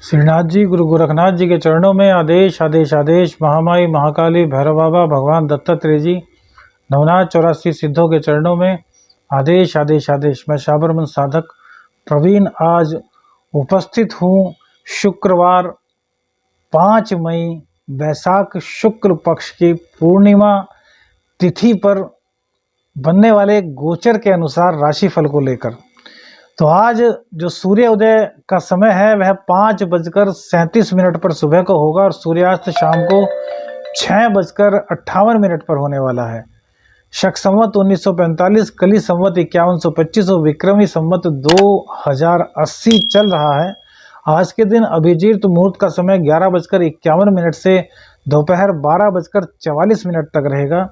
श्रीनाथ जी गुरु गोरखनाथ जी के चरणों में आदेश आदेश आदेश। महामाई महाकाली भैरव बाबा भगवान दत्तात्रेय जी नवनाथ 84 सिद्धों के चरणों में आदेश आदेश आदेश। मैं साबरमन साधक प्रवीण आज उपस्थित हूँ शुक्रवार 5 मई वैशाख शुक्ल पक्ष की पूर्णिमा तिथि पर बनने वाले गोचर के अनुसार राशिफल को लेकर। तो आज जो सूर्य उदय का समय है वह 5:37 पर सुबह को होगा और सूर्यास्त शाम को 6:58 पर होने वाला है। शक संवत 1945, कली संवत 5125 और विक्रमी संवत 2080 चल रहा है। आज के दिन अभिजीत मुहूर्त का समय 11:51 से दोपहर 12:44 तक रहेगा।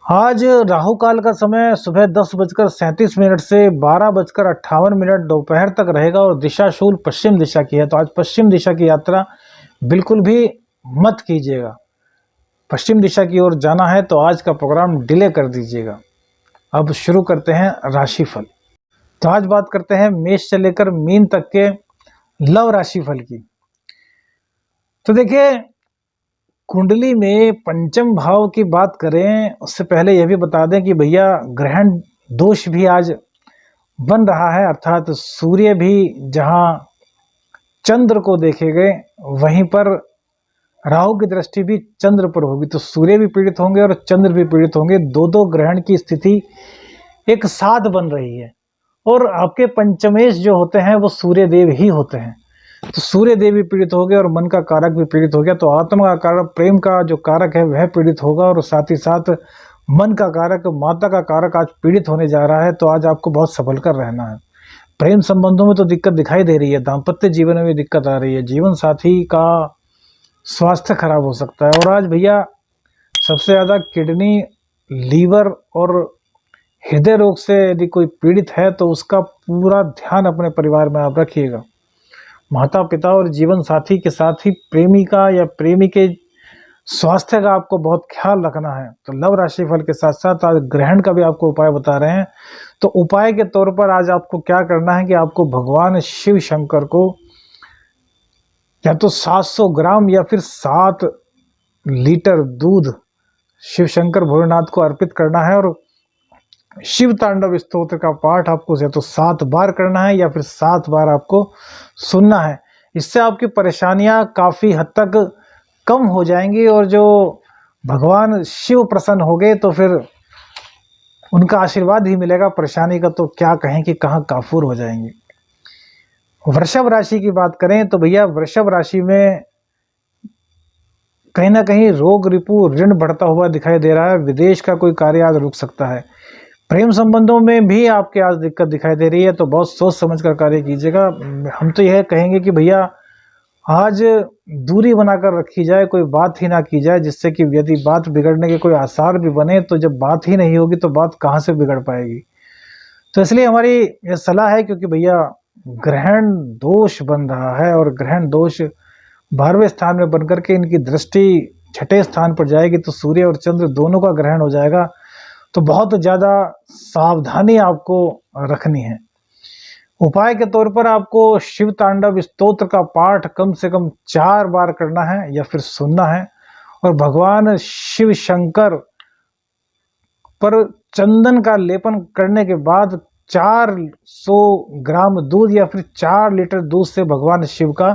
आज राहु काल का समय सुबह 10:37 से 12:58 दोपहर तक रहेगा और दिशा शूल पश्चिम दिशा की है। तो आज पश्चिम दिशा की यात्रा बिल्कुल भी मत कीजिएगा। पश्चिम दिशा की ओर जाना है तो आज का प्रोग्राम डिले कर दीजिएगा। अब शुरू करते हैं राशिफल। तो आज बात करते हैं मेष से लेकर मीन तक के लव राशिफल की। तो देखिए, कुंडली में पंचम भाव की बात करें उससे पहले यह भी बता दें कि भैया ग्रहण दोष भी आज बन रहा है, अर्थात सूर्य भी जहां चंद्र को देखेंगे वहीं पर राहु की दृष्टि भी चंद्र पर होगी। तो सूर्य भी पीड़ित होंगे और चंद्र भी पीड़ित होंगे। दो ग्रहण की स्थिति एक साथ बन रही है और आपके पंचमेश जो होते हैं वो सूर्य देव ही होते हैं। तो सूर्य देव भी पीड़ित हो गए और मन का कारक भी पीड़ित हो गया। तो आत्मा का कारक, प्रेम का जो कारक है वह पीड़ित होगा और साथ ही साथ मन का कारक, माता का कारक आज पीड़ित होने जा रहा है। तो आज आपको बहुत संभल कर रहना है। प्रेम संबंधों में तो दिक्कत दिखाई दे रही है, दाम्पत्य जीवन में भी दिक्कत आ रही है, जीवन साथी का स्वास्थ्य खराब हो सकता है। और आज भैया सबसे ज़्यादा किडनी, लीवर और हृदय रोग से यदि कोई पीड़ित है तो उसका पूरा ध्यान अपने परिवार में आप रखिएगा। माता पिता और जीवन साथी के साथ ही प्रेमिका या प्रेमी के स्वास्थ्य का आपको बहुत ख्याल रखना है। तो लव राशिफल के साथ साथ आज ग्रहण का भी आपको उपाय बता रहे हैं। तो उपाय के तौर पर आज आपको क्या करना है कि आपको भगवान शिव शंकर को या तो 700 ग्राम या फिर 7 लीटर दूध शिव शंकर भोलेनाथ को अर्पित करना है और शिव तांडव स्तोत्र का पाठ आपको या तो 7 बार करना है या फिर 7 बार आपको सुनना है। इससे आपकी परेशानियां काफ़ी हद तक कम हो जाएंगी और जो भगवान शिव प्रसन्न हो गए तो फिर उनका आशीर्वाद ही मिलेगा। परेशानी का तो क्या कहें कि कहाँ काफूर हो जाएंगे। वृषभ राशि की बात करें तो भैया वृषभ राशि में कहीं ना कहीं रोग, रिपू, ऋण बढ़ता हुआ दिखाई दे रहा है। विदेश का कोई कार्य आज रुक सकता है। प्रेम संबंधों में भी आपके आज दिक्कत दिखाई दे रही है, तो बहुत सोच समझ कर कार्य कीजिएगा। हम तो यह कहेंगे कि भैया आज दूरी बनाकर रखी जाए, कोई बात ही ना की जाए, जिससे कि यदि बात बिगड़ने के कोई आसार भी बने तो जब बात ही नहीं होगी तो बात कहाँ से बिगड़ पाएगी। तो इसलिए हमारी यह सलाह है, क्योंकि भैया ग्रहण दोष बन रहा है और ग्रहण दोष 12वें स्थान में बनकर के इनकी दृष्टि 6ठे स्थान पर जाएगी तो सूर्य और चंद्र दोनों का ग्रहण हो जाएगा। तो बहुत ज़्यादा सावधानी आपको रखनी है। उपाय के तौर पर आपको शिव तांडव स्तोत्र का पाठ कम से कम 4 बार करना है या फिर सुनना है और भगवान शिव शंकर पर चंदन का लेपन करने के बाद 400 ग्राम दूध या फिर 4 लीटर दूध से भगवान शिव का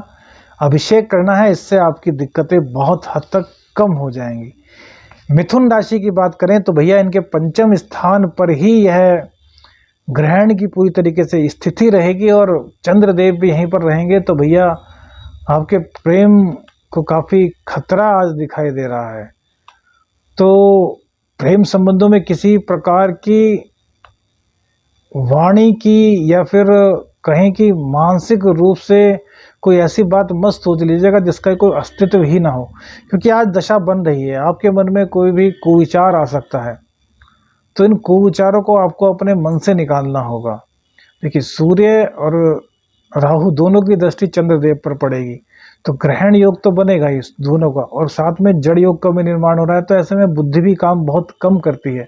अभिषेक करना है। इससे आपकी दिक्कतें बहुत हद तक कम हो जाएंगी। मिथुन राशि की बात करें तो भैया इनके पंचम स्थान पर ही यह ग्रहण की पूरी तरीके से स्थिति रहेगी और चंद्रदेव भी यहीं पर रहेंगे। तो भैया आपके प्रेम को काफ़ी खतरा आज दिखाई दे रहा है। तो प्रेम संबंधों में किसी प्रकार की वाणी की या फिर कहें कि मानसिक रूप से कोई ऐसी बात मत सोच लीजिएगा जिसका कोई अस्तित्व ही ना हो, क्योंकि आज दशा बन रही है। आपके मन में कोई भी कुविचार आ सकता है, तो इन कुविचारों को आपको अपने मन से निकालना होगा। देखिए, सूर्य और राहु दोनों की दृष्टि चंद्रदेव पर पड़ेगी, तो ग्रहण योग तो बनेगा ही दोनों का, और साथ में जड़ योग का भी निर्माण हो रहा है। तो ऐसे में बुद्धि भी काम बहुत कम करती है,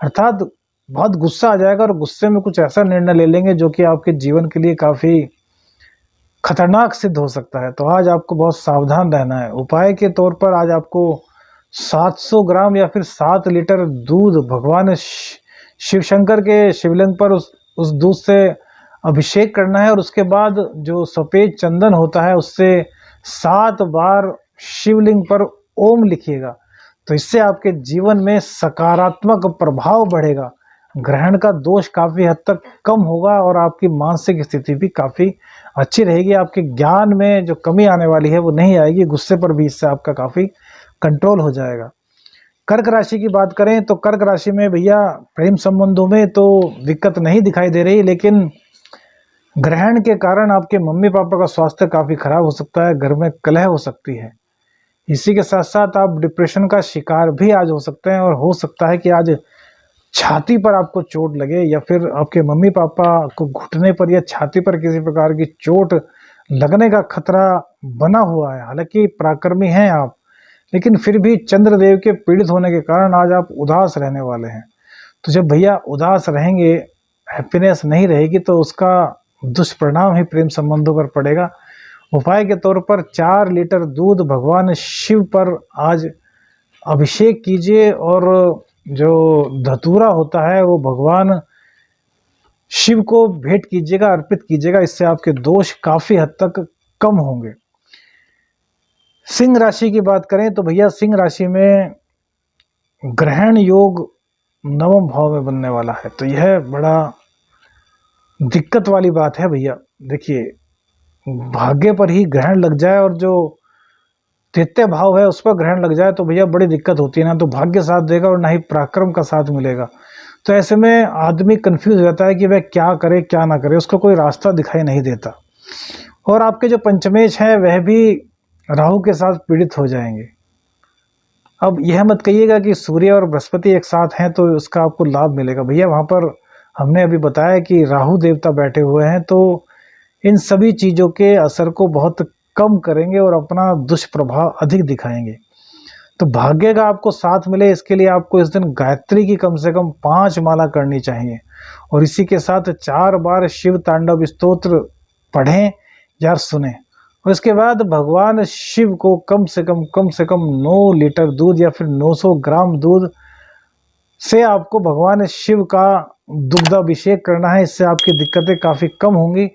अर्थात बहुत गुस्सा आ जाएगा और गुस्से में कुछ ऐसा निर्णय ले लेंगे जो कि आपके जीवन के लिए काफ़ी खतरनाक सिद्ध हो सकता है। तो आज आपको बहुत सावधान रहना है। उपाय के तौर पर आज आपको 700 ग्राम या फिर 7 लीटर दूध भगवान शिव शंकर के शिवलिंग पर उस दूध से अभिषेक करना है, और उसके बाद जो सफ़ेद चंदन होता है उससे 7 बार शिवलिंग पर ओम लिखिएगा। तो इससे आपके जीवन में सकारात्मक प्रभाव बढ़ेगा, ग्रहण का दोष काफ़ी हद तक कम होगा और आपकी मानसिक स्थिति भी काफ़ी अच्छी रहेगी। आपके ज्ञान में जो कमी आने वाली है वो नहीं आएगी, गुस्से पर भी इससे आपका काफ़ी कंट्रोल हो जाएगा। कर्क राशि की बात करें तो कर्क राशि में भैया प्रेम संबंधों में तो दिक्कत नहीं दिखाई दे रही, लेकिन ग्रहण के कारण आपके मम्मी पापा का स्वास्थ्य काफ़ी खराब हो सकता है, घर में कलह हो सकती है। इसी के साथ साथ आप डिप्रेशन का शिकार भी आज हो सकते हैं, और हो सकता है कि आज छाती पर आपको चोट लगे, या फिर आपके मम्मी पापा को घुटने पर या छाती पर किसी प्रकार की चोट लगने का खतरा बना हुआ है। हालांकि पराक्रमी हैं आप, लेकिन फिर भी चंद्रदेव के पीड़ित होने के कारण आज आप उदास रहने वाले हैं। तो जब भैया उदास रहेंगे, हैप्पीनेस नहीं रहेगी, तो उसका दुष्परिणाम ही प्रेम संबंधों पर पड़ेगा। उपाय के तौर पर 4 लीटर दूध भगवान शिव पर आज अभिषेक कीजिए, और जो धतूरा होता है वो भगवान शिव को भेंट कीजिएगा, अर्पित कीजिएगा। इससे आपके दोष काफ़ी हद तक कम होंगे। सिंह राशि की बात करें तो भैया सिंह राशि में ग्रहण योग नवम भाव में बनने वाला है, तो यह बड़ा दिक्कत वाली बात है भैया। देखिए, भाग्य पर ही ग्रहण लग जाए और जो तृतीय भाव है उस पर ग्रहण लग जाए तो भैया बड़ी दिक्कत होती है। ना तो भाग्य साथ देगा और ना ही पराक्रम का साथ मिलेगा। तो ऐसे में आदमी कंफ्यूज हो जाता है कि वह क्या करे क्या ना करे, उसको कोई रास्ता दिखाई नहीं देता। और आपके जो पंचमेश हैं वह भी राहु के साथ पीड़ित हो जाएंगे। अब यह मत कहिएगा कि सूर्य और बृहस्पति एक साथ हैं तो उसका आपको लाभ मिलेगा। भैया वहाँ पर हमने अभी बताया कि राहु देवता बैठे हुए हैं, तो इन सभी चीज़ों के असर को बहुत कम करेंगे और अपना दुष्प्रभाव अधिक दिखाएंगे। तो भाग्य का आपको साथ मिले, इसके लिए आपको इस दिन गायत्री की कम से कम 5 माला करनी चाहिए, और इसी के साथ 4 बार शिव तांडव स्तोत्र पढ़ें या सुने। और इसके बाद भगवान शिव को कम से कम 9 लीटर दूध या फिर 900 ग्राम दूध से आपको भगवान शिव का दुग्धाभिषेक करना है। इससे आपकी दिक्कतें काफ़ी कम होंगी।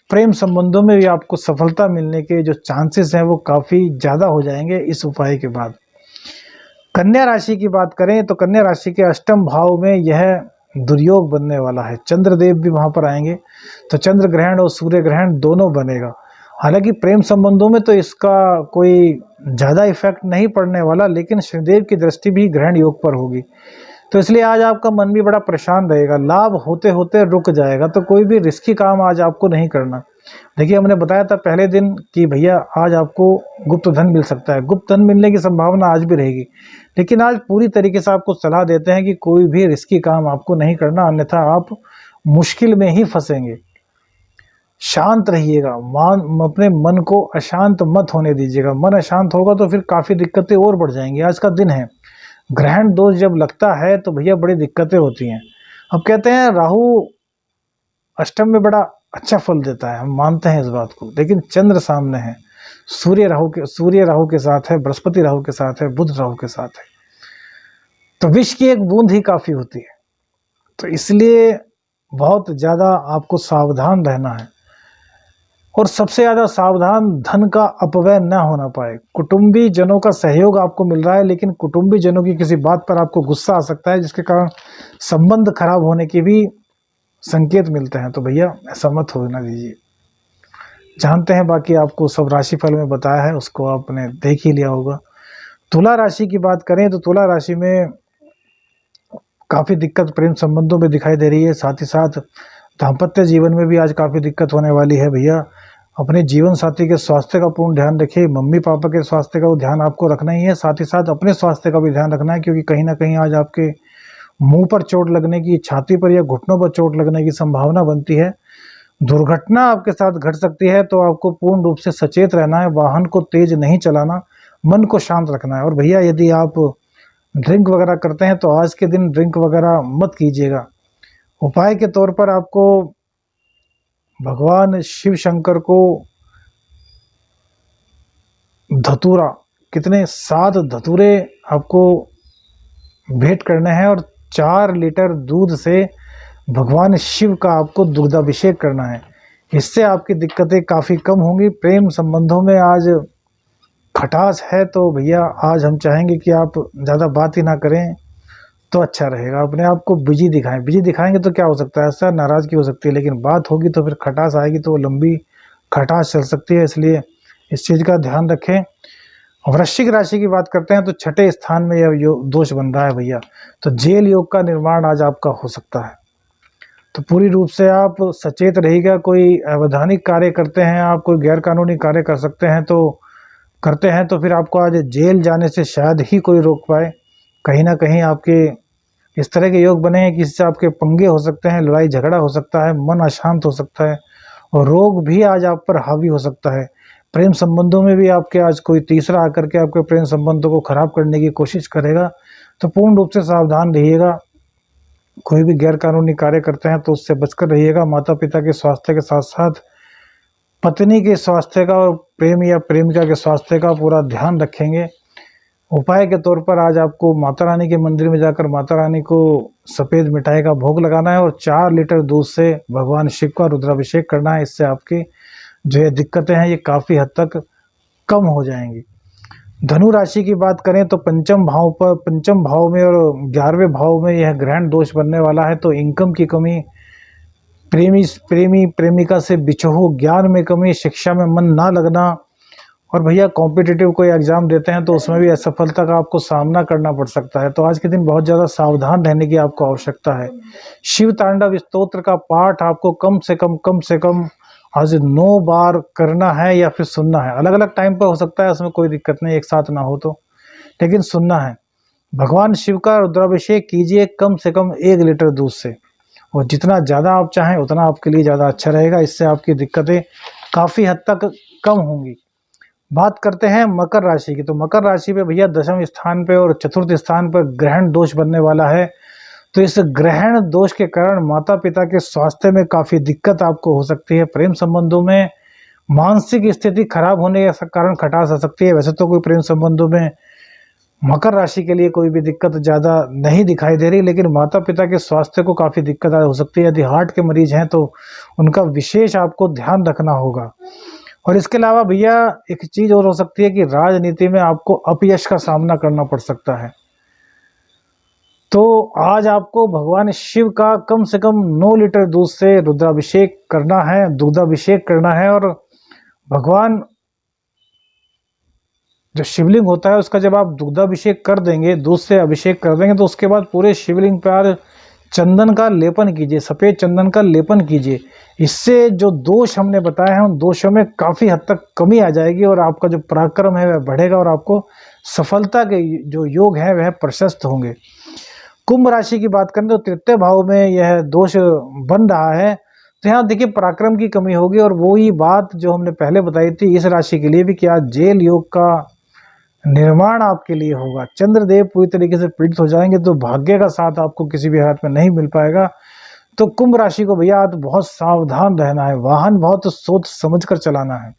प्रेम संबंधों में भी आपको सफलता मिलने के जो चांसेस हैं वो काफ़ी ज़्यादा हो जाएंगे इस उपाय के बाद। कन्या राशि की बात करें तो कन्या राशि के अष्टम भाव में यह दुर्योग बनने वाला है। चंद्रदेव भी वहाँ पर आएंगे, तो चंद्र ग्रहण और सूर्य ग्रहण दोनों बनेगा। हालांकि प्रेम संबंधों में तो इसका कोई ज़्यादा इफेक्ट नहीं पड़ने वाला, लेकिन शनिदेव की दृष्टि भी ग्रहण योग पर होगी, तो इसलिए आज आपका मन भी बड़ा परेशान रहेगा। लाभ होते होते रुक जाएगा, तो कोई भी रिस्की काम आज आपको नहीं करना। देखिए, हमने बताया था पहले दिन कि भैया आज आपको गुप्त धन मिल सकता है। गुप्त धन मिलने की संभावना आज भी रहेगी, लेकिन आज पूरी तरीके से आपको सलाह देते हैं कि कोई भी रिस्की काम आपको नहीं करना, अन्यथा आप मुश्किल में ही फंसेंगे। शांत रहिएगा, अपने मन को अशांत मत होने दीजिएगा। मन अशांत होगा तो फिर काफ़ी दिक्कतें और बढ़ जाएंगी। आज का दिन है, ग्रहण दोष जब लगता है तो भैया बड़ी दिक्कतें होती हैं। अब कहते हैं राहु अष्टम में बड़ा अच्छा फल देता है, हम मानते हैं इस बात को, लेकिन चंद्र सामने है, सूर्य राहु के साथ है, बृहस्पति राहु के साथ है, बुध राहु के साथ है, तो विष की एक बूंद ही काफ़ी होती है। तो इसलिए बहुत ज़्यादा आपको सावधान रहना है, और सबसे ज़्यादा सावधान धन का अपव्यय न होना पाए। कुटुंबी जनों का सहयोग आपको मिल रहा है, लेकिन कुटुंबी जनों की किसी बात पर आपको गुस्सा आ सकता है, जिसके कारण संबंध खराब होने के भी संकेत मिलते हैं। तो भैया ऐसा मत होने दीजिए। जानते हैं, बाकी आपको सब राशिफल में बताया है, उसको आपने देख ही लिया होगा। तुला राशि की बात करें तो तुला राशि में काफ़ी दिक्कत प्रेम संबंधों में दिखाई दे रही है, साथ ही साथ दाम्पत्य जीवन में भी आज काफ़ी दिक्कत होने वाली है। भैया अपने जीवन साथी के स्वास्थ्य का पूर्ण ध्यान रखिए। मम्मी पापा के स्वास्थ्य का ध्यान आपको रखना ही है, साथ ही साथ अपने स्वास्थ्य का भी ध्यान रखना है, क्योंकि कहीं ना कहीं आज आपके मुंह पर चोट लगने की, छाती पर या घुटनों पर चोट लगने की संभावना बनती है। दुर्घटना आपके साथ घट सकती है, तो आपको पूर्ण रूप से सचेत रहना है। वाहन को तेज नहीं चलाना, मन को शांत रखना है। और भैया यदि आप ड्रिंक वगैरह करते हैं तो आज के दिन ड्रिंक वगैरह मत कीजिएगा। उपाय के तौर पर आपको भगवान शिव शंकर को धतूरा, कितने 7 धतूरे आपको भेंट करने हैं और 4 लीटर दूध से भगवान शिव का आपको दुग्धाभिषेक करना है। इससे आपकी दिक्कतें काफ़ी कम होंगी। प्रेम संबंधों में आज खटास है तो भैया आज हम चाहेंगे कि आप ज़्यादा बात ही ना करें तो अच्छा रहेगा। अपने आप को बिजी दिखाएं, बिजी दिखाएंगे तो क्या हो सकता है, ऐसा नाराज़गी हो सकती है, लेकिन बात होगी तो फिर खटास आएगी तो लंबी खटास चल सकती है, इसलिए इस चीज़ का ध्यान रखें। वृश्चिक राशि की बात करते हैं तो छठे स्थान में यह दोष बन रहा है भैया, तो जेल योग का निर्माण आज आपका हो सकता है। तो पूरी रूप से आप सचेत रहिएगा। कोई अवैधानिक कार्य करते हैं आप, कोई गैर कानूनी कार्य कर सकते हैं तो करते हैं तो फिर आपको आज जेल जाने से शायद ही कोई रोक पाए। कहीं ना कहीं आपके इस तरह के योग बने हैं कि इससे आपके पंगे हो सकते हैं, लड़ाई झगड़ा हो सकता है, मन अशांत हो सकता है और रोग भी आज आप पर हावी हो सकता है। प्रेम संबंधों में भी आपके आज कोई तीसरा आकर के आपके प्रेम संबंधों को खराब करने की कोशिश करेगा, तो पूर्ण रूप से सावधान रहिएगा। कोई भी गैर कानूनी कार्य करते हैं तो उससे बचकर रहिएगा। माता पिता के स्वास्थ्य के साथ साथ पत्नी के स्वास्थ्य का और प्रेम या प्रेमिका के स्वास्थ्य का पूरा ध्यान रखेंगे। उपाय के तौर पर आज आपको माता रानी के मंदिर में जाकर माता रानी को सफ़ेद मिठाई का भोग लगाना है और 4 लीटर दूध से भगवान शिव का रुद्राभिषेक करना है। इससे आपकी जो ये दिक्कतें हैं ये काफ़ी हद तक कम हो जाएंगी। धनु राशि की बात करें तो पंचम भाव में और 11वें भाव में यह ग्रहण दोष बनने वाला है, तो इनकम की कमी, प्रेमी प्रेमिका से बिछोह, ज्ञान में कमी, शिक्षा में मन ना लगना और भैया कॉम्पिटिटिव कोई एग्जाम देते हैं तो उसमें भी असफलता का आपको सामना करना पड़ सकता है। तो आज के दिन बहुत ज़्यादा सावधान रहने की आपको आवश्यकता है। शिव तांडव स्तोत्र का पाठ आपको कम से कम आज 9 बार करना है या फिर सुनना है। अलग अलग टाइम पर हो सकता है, उसमें कोई दिक्कत नहीं, एक साथ ना हो तो, लेकिन सुनना है। भगवान शिव का रुद्राभिषेक कीजिए कम से कम 1 लीटर दूध से, और जितना ज़्यादा आप चाहें उतना आपके लिए ज़्यादा अच्छा रहेगा। इससे आपकी दिक्कतें काफ़ी हद तक कम होंगी। बात करते हैं मकर राशि की, तो मकर राशि पे भैया 10वें स्थान पे और 4th स्थान पर ग्रहण दोष बनने वाला है। तो इस ग्रहण दोष के कारण माता पिता के स्वास्थ्य में काफ़ी दिक्कत आपको हो सकती है। प्रेम संबंधों में मानसिक स्थिति खराब होने के कारण खटास आ सकती है। वैसे तो कोई प्रेम संबंधों में मकर राशि के लिए कोई भी दिक्कत ज़्यादा नहीं दिखाई दे रही, लेकिन माता पिता के स्वास्थ्य को काफ़ी दिक्कत हो सकती है। यदि हार्ट के मरीज हैं तो उनका विशेष आपको ध्यान रखना होगा। और इसके अलावा भैया एक चीज़ और हो सकती है कि राजनीति में आपको अपयश का सामना करना पड़ सकता है। तो आज आपको भगवान शिव का कम से कम 9 लीटर दूध से रुद्राभिषेक करना है, दुग्धाभिषेक करना है। और भगवान जो शिवलिंग होता है उसका जब आप दुग्धाभिषेक कर देंगे, दूध से अभिषेक कर देंगे, तो उसके बाद पूरे शिवलिंग पर चंदन का लेपन कीजिए, सफ़ेद चंदन का लेपन कीजिए। इससे जो दोष हमने बताए हैं उन दोषों में काफ़ी हद तक कमी आ जाएगी और आपका जो पराक्रम है वह बढ़ेगा और आपको सफलता के जो योग हैं वह प्रशस्त होंगे। कुंभ राशि की बात करें तो 3 भाव में यह दोष बन रहा है, तो यहाँ देखिए पराक्रम की कमी होगी। और वही बात जो हमने पहले बताई थी इस राशि के लिए भी कि आज जेल योग का निर्माण आपके लिए होगा। चंद्रदेव पूरी तरीके से पीड़ित हो जाएंगे, तो भाग्य का साथ आपको किसी भी हालत में नहीं मिल पाएगा। तो कुंभ राशि को भैया आज बहुत सावधान रहना है, वाहन बहुत सोच समझ कर चलाना है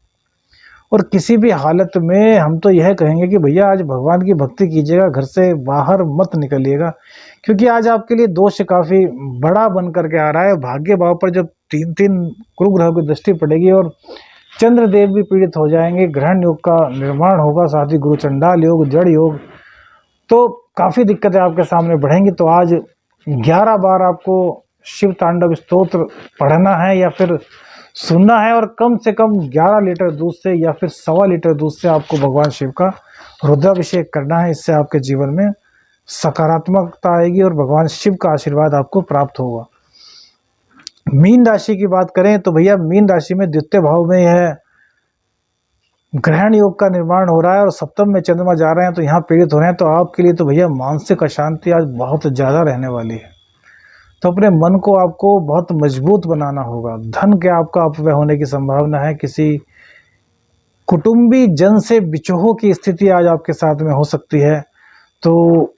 और किसी भी हालत में हम तो यह कहेंगे कि भैया आज भगवान की भक्ति कीजिएगा, घर से बाहर मत निकलिएगा, क्योंकि आज आपके लिए दोष काफ़ी बड़ा बन करके आ रहा है। भाग्य भाव पर जब 3 कुरुग्रह की दृष्टि पड़ेगी और चंद्रदेव भी पीड़ित हो जाएंगे, ग्रहण योग का निर्माण होगा, साथ ही गुरु चंडाल योग, जड़ योग, तो काफ़ी दिक्कतें आपके सामने बढ़ेंगी। तो आज 11 बार आपको शिव तांडव स्तोत्र पढ़ना है या फिर सुनना है और कम से कम 11 लीटर दूध से या फिर 1.25 लीटर दूध से आपको भगवान शिव का रुद्राभिषेक करना है। इससे आपके जीवन में सकारात्मकता आएगी और भगवान शिव का आशीर्वाद आपको प्राप्त होगा। मीन राशि की बात करें तो भैया मीन राशि में 2 भाव में यह ग्रहण योग का निर्माण हो रहा है और सप्तम में चंद्रमा जा रहे हैं, तो यहाँ पीड़ित हो रहे हैं। तो आपके लिए तो भैया मानसिक अशांति आज बहुत ज़्यादा रहने वाली है। तो अपने मन को आपको बहुत मजबूत बनाना होगा। धन के आपका अपव्यय होने की संभावना है। किसी कुटुंबी जन से बिछोह की स्थिति आज आपके साथ में हो सकती है। तो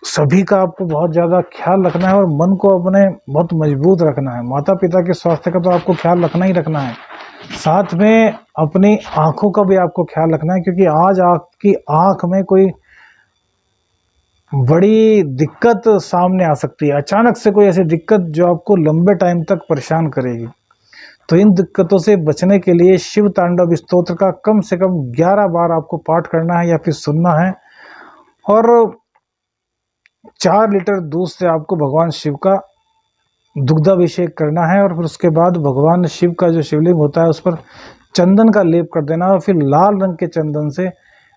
सभी का आपको बहुत ज़्यादा ख्याल रखना है और मन को अपने बहुत मजबूत रखना है। माता पिता के स्वास्थ्य का तो आपको ख्याल रखना ही रखना है। साथ में अपनी आंखों का भी आपको ख्याल रखना है, क्योंकि आज आपकी आंख में कोई बड़ी दिक्कत सामने आ सकती है। अचानक से कोई ऐसी दिक्कत जो आपको लंबे टाइम तक परेशान करेगी। तो इन दिक्कतों से बचने के लिए शिव तांडव स्तोत्र का कम से कम 11 बार आपको पाठ करना है या फिर सुनना है, और 4 लीटर दूध से आपको भगवान शिव का दुग्धाभिषेक करना है, और फिर उसके बाद भगवान शिव का जो शिवलिंग होता है उस पर चंदन का लेप कर देना, और फिर लाल रंग के चंदन से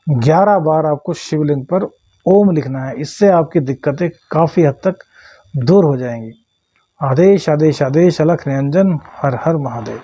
11 बार आपको शिवलिंग पर ओम लिखना है। इससे आपकी दिक्कतें काफ़ी हद तक दूर हो जाएंगी। आदेश आदेश आदेश, अलख निरंजन, हर हर महादेव।